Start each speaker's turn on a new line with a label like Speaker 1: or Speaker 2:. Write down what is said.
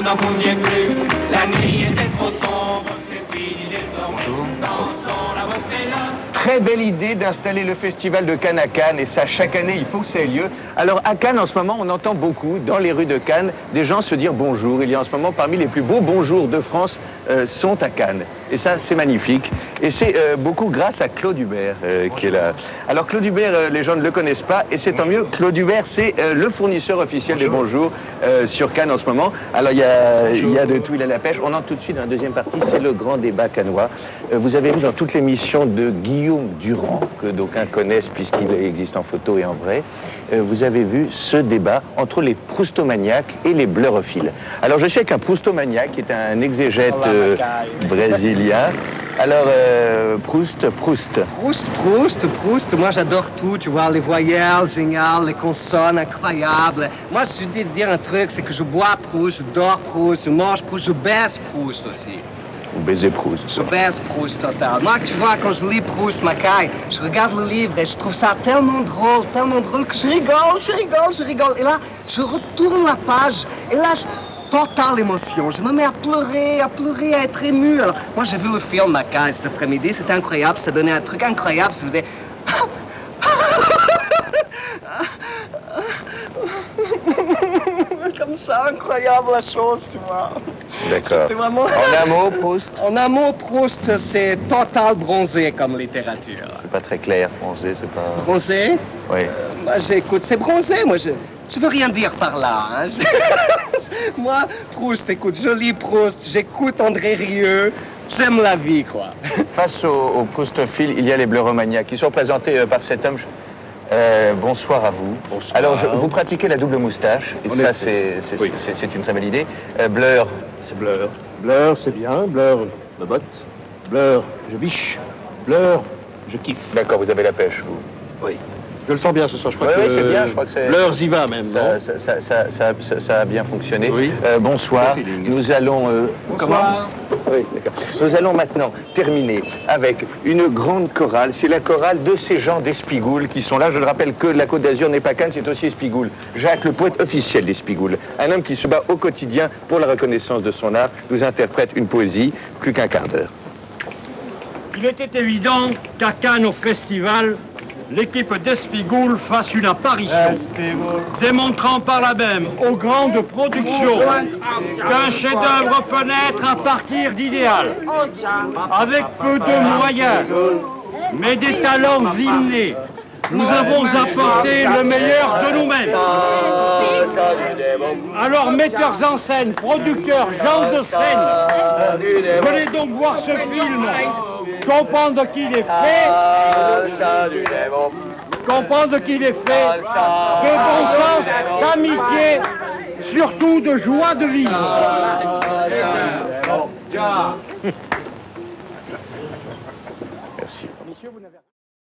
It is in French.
Speaker 1: n'en pouvait plus. La nuit était trop sombre, c'est fini désormais. Dansons la Stella.
Speaker 2: Très belle idée d'installer le festival de Cannes à Cannes, et ça, chaque année, il faut que ça ait lieu. Alors, à Cannes, en ce moment, on entend beaucoup, dans les rues de Cannes, des gens se dire bonjour. Il y a en ce moment, parmi les plus beaux bonjours de France, sont à Cannes. Et ça, c'est magnifique. Et c'est beaucoup grâce à Claude Hubert qui est là. Alors, Claude Hubert, les gens ne le connaissent pas, et c'est tant mieux. Claude Hubert, c'est le fournisseur officiel des bonjours sur Cannes en ce moment. Alors, il y a de tout, il a la pêche. On entre tout de suite dans la deuxième partie, c'est le grand débat cannois. Vous avez vu dans toute l'émission de Guillaume Durand, que d'aucuns connaissent puisqu'il existe en photo et en vrai, vous avez vu ce débat entre les proustomaniaques et les bleurophiles. Alors, je sais qu'un proustomaniaque est un exégète brésilien. Alors, Proust.
Speaker 3: Proust, moi j'adore tout, tu vois, les voyelles, génial, les consonnes, incroyables. Moi, je vais te dire un truc, c'est que je bois Proust, je dors Proust, je mange Proust, je baisse Proust aussi.
Speaker 2: Vous baisez Proust.
Speaker 3: Je baisse Proust total. Moi, tu vois, quand je lis Proust, Macaille, je regarde le livre et je trouve ça tellement drôle que je rigole. Et là, je retourne la page et là, totale émotion. Je me mets à pleurer, à être ému. Alors, moi, j'ai vu le film Macaille cet après-midi, c'était incroyable, ça donnait un truc incroyable, ça faisait... Comme ça, incroyable la chose, tu vois.
Speaker 2: D'accord.
Speaker 3: Vraiment...
Speaker 2: En un mot, Proust?
Speaker 3: En un mot, Proust, c'est total bronzé comme littérature.
Speaker 2: C'est pas très clair, bronzé, c'est pas...
Speaker 3: Bronzé?
Speaker 2: Oui.
Speaker 3: Moi, j'écoute, c'est bronzé, moi, je veux rien dire par là. Hein. Moi, Proust, écoute, je lis Proust, j'écoute André Rieu, j'aime la vie, quoi.
Speaker 2: Face aux proustophiles, il y a les bleuromaniaques qui sont représentés par cet homme. Bonsoir à vous.
Speaker 4: Bonsoir.
Speaker 2: Alors, vous pratiquez la double moustache, et ça, c'est une très belle idée. Bleur.
Speaker 4: C'est Bleur. Bleur, c'est bien. Bleur, me botte. Bleur, je biche. Bleur, je kiffe.
Speaker 2: D'accord, vous avez la pêche, vous.
Speaker 4: Oui. Je le sens bien ce soir. Je crois
Speaker 2: Oui,
Speaker 4: que
Speaker 2: c'est bien, je crois que c'est...
Speaker 4: Bleur y va même, non?
Speaker 2: Ça a bien fonctionné.
Speaker 4: Oui.
Speaker 2: Bonsoir. Nous allons...
Speaker 3: Bonsoir.
Speaker 2: Oui, d'accord. Nous allons maintenant terminer avec une grande chorale. C'est la chorale de ces gens d'Espigoules qui sont là. Je le rappelle que la Côte d'Azur n'est pas Cannes, c'est aussi Espigoules. Jacques, le poète officiel d'Espigoules, un homme qui se bat au quotidien pour la reconnaissance de son art, nous interprète une poésie, plus qu'un quart d'heure.
Speaker 5: Il était évident qu'à Cannes, au festival, l'équipe d'Espigoules fasse une apparition, démontrant par là même aux grandes productions qu'un chef-d'œuvre peut naître à partir d'idéal, avec peu de moyens, mais des talents innés. Nous avons apporté le meilleur de nous-mêmes. Alors, metteurs en scène, producteurs, gens de scène, venez donc voir ce film, comprendre qu'il est fait, de bon sens, d'amitié, surtout de joie de vivre.
Speaker 2: Merci.